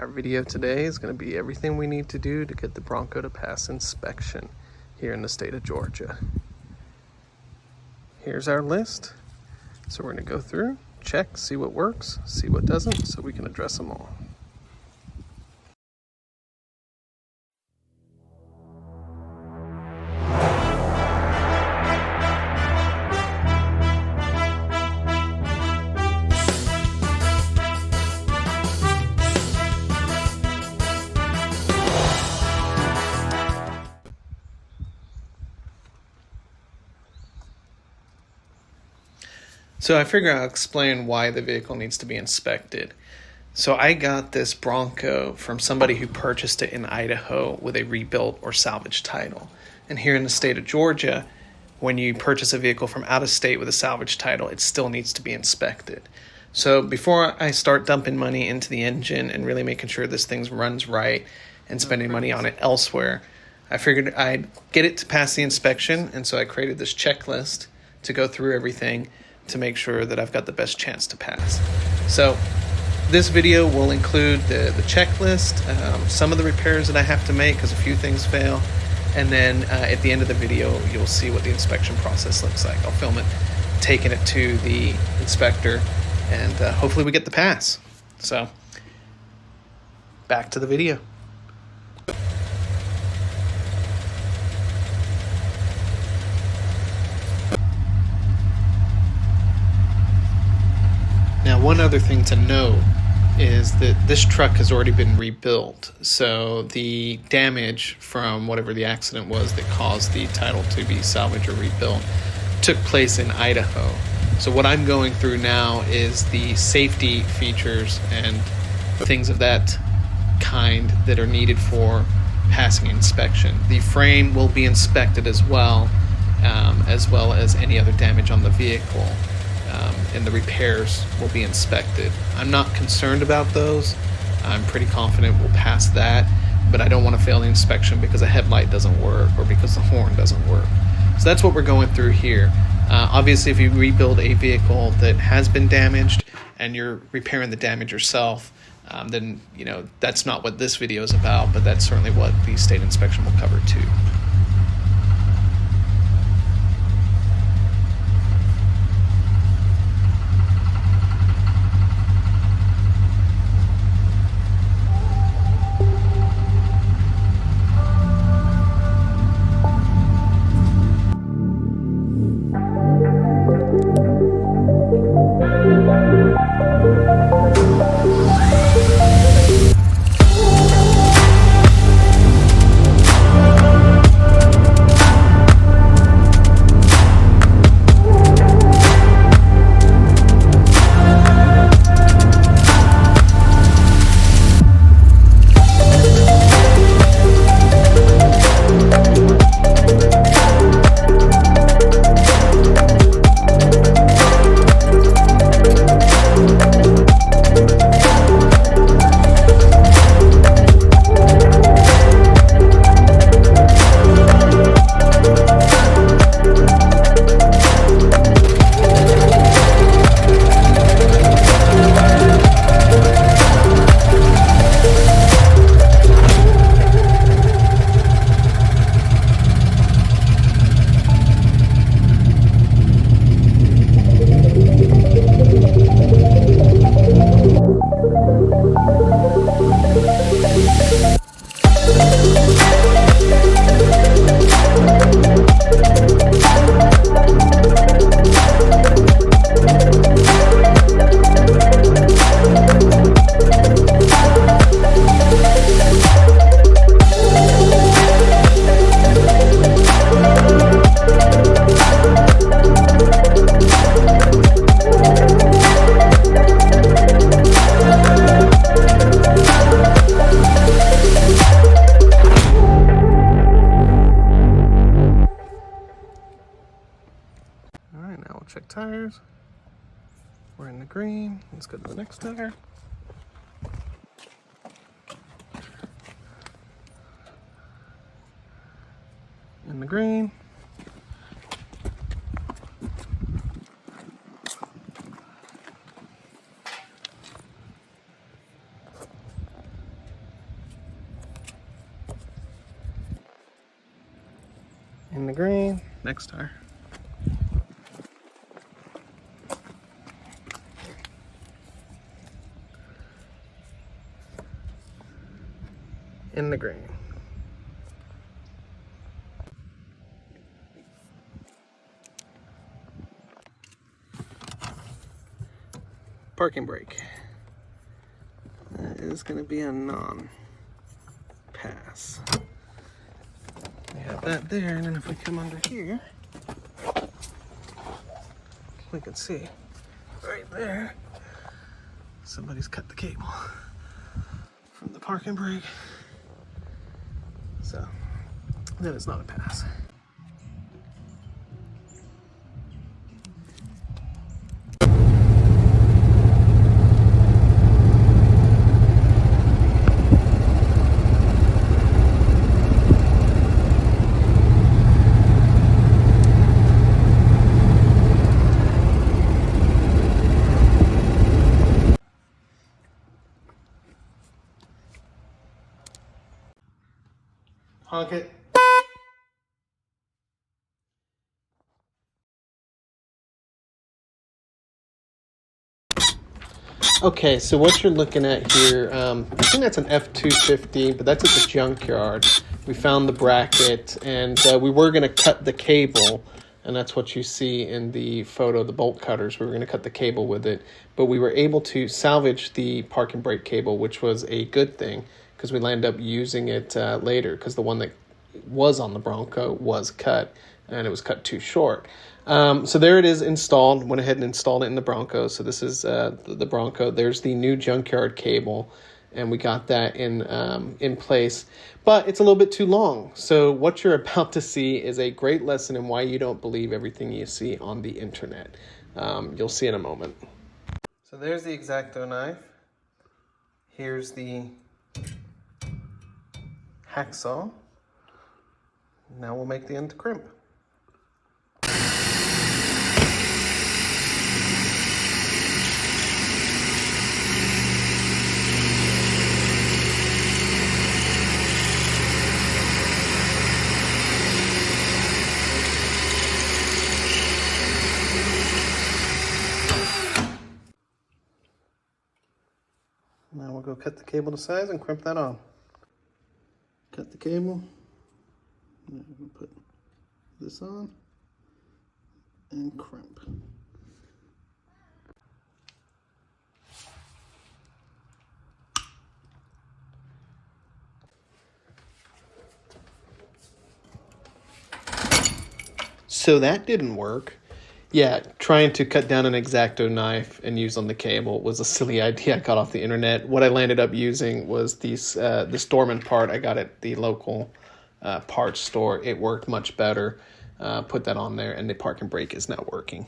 Our video today is going to be everything we need to do to get the Bronco to pass inspection here in the state of Georgia. Here's our list. So we're going to go through, check, see what works, see what doesn't, so we can address them all. So I figure I'll explain why the vehicle needs to be inspected. So I got this Bronco from somebody who purchased it in Idaho with a rebuilt or salvage title. And here in the state of Georgia, when you purchase a vehicle from out of state with a salvage title, it still needs to be inspected. So before I start dumping money into the engine and really making sure this thing runs right and spending money on it elsewhere, I figured I'd get it to pass the inspection. And so I created this checklist to go through everything to make sure that I've got the best chance to pass. So this video will include the checklist, some of the repairs that I have to make because a few things fail, and then at the end of the video you'll see what the inspection process looks like. I'll film it taking it to the inspector, and hopefully we get the pass. So back to the video. Now, one other thing to note is that this truck has already been rebuilt. So the damage from whatever the accident was that caused the title to be salvaged or rebuilt took place in Idaho. So what I'm going through now is the safety features and things of that kind that are needed for passing inspection. The frame will be inspected as well as any other damage on the vehicle. And the repairs will be inspected. I'm not concerned about those. I'm pretty confident we'll pass that, but I don't want to fail the inspection because a headlight doesn't work or because the horn doesn't work. So that's what we're going through here. Obviously, if you rebuild a vehicle that has been damaged and you're repairing the damage yourself, then that's not what this video is about, but that's certainly what the state inspection will cover too. Check tires. We're in the green. Let's go to the next tire. In the green. In the green. Next tire. In the green. Parking brake. That is going to be a non-pass. We have that there, and then if we come under here, we can see right there, somebody's cut the cable from the parking brake. So that is not a pass. Honk it. Okay, so what you're looking at here, I think that's an F-250, but that's at the junkyard. We found the bracket, and we were going to cut the cable, and that's what you see in the photo, the bolt cutters. We were going to cut the cable with it, but we were able to salvage the parking brake cable, which was a good thing, because we landed up using it later, because the one that was on the Bronco was cut, and it was cut too short. So there it is installed. Went ahead and installed it in the Bronco. So this is the Bronco. There's the new junkyard cable, and we got that in place. But it's a little bit too long. So what you're about to see is a great lesson in why you don't believe everything you see on the internet. You'll see in a moment. So there's the X-Acto knife. Here's the hacksaw. Now we'll make the end to crimp. Now we'll go cut the cable to size and crimp that on. Cut the cable. Now we'll put this on and crimp. So that didn't work. Yeah, trying to cut down an X-Acto knife and use on the cable was a silly idea I got off the internet. What I landed up using was this Dorman part I got at the local parts store. It worked much better. Put that on there, and the parking brake is now working.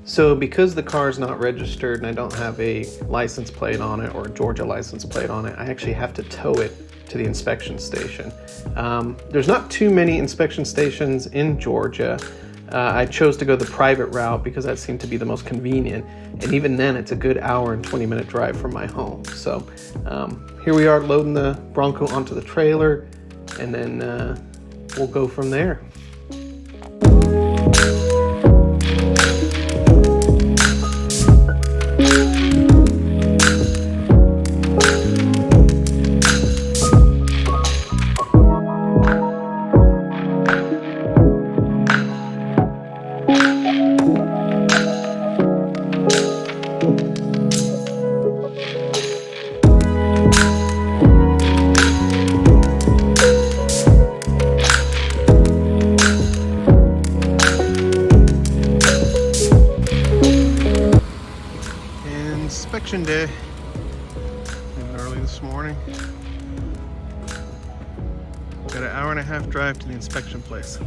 So because the car is not registered and I don't have a license plate on it or a Georgia license plate on it, I actually have to tow it to the inspection station. There's not too many inspection stations in Georgia. I chose to go the private route because that seemed to be the most convenient. And even then, it's a good hour and 20-minute drive from my home. So here we are loading the Bronco onto the trailer, and then we'll go from there. Inspection day. Even early this morning. Got an hour and a half drive to the inspection place.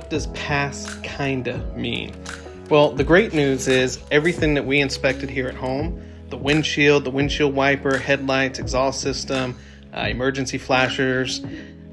what does pass kinda mean? Well, the great news is everything that we inspected here at home, the windshield wiper, headlights, exhaust system, emergency flashers,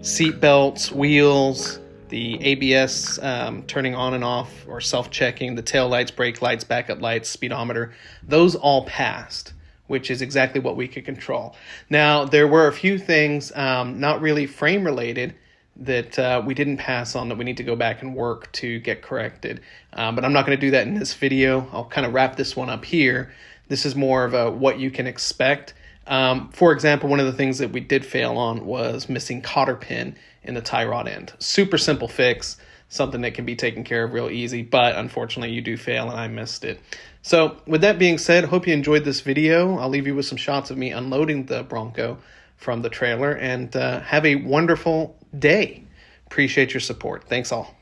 seat belts, wheels, the ABS turning on and off or self-checking, the tail lights, brake lights, backup lights, speedometer, those all passed, which is exactly what we could control. Now, there were a few things not really frame related that we didn't pass on that we need to go back and work to get corrected. But I'm not going to do that in this video. I'll kind of wrap this one up here. This is more of a what you can expect. For example, one of the things that we did fail on was missing cotter pin in the tie rod end. Super simple fix, something that can be taken care of real easy, but unfortunately you do fail and I missed it. So with that being said, hope you enjoyed this video. I'll leave you with some shots of me unloading the Bronco from the trailer, and have a wonderful day. Appreciate your support. Thanks all.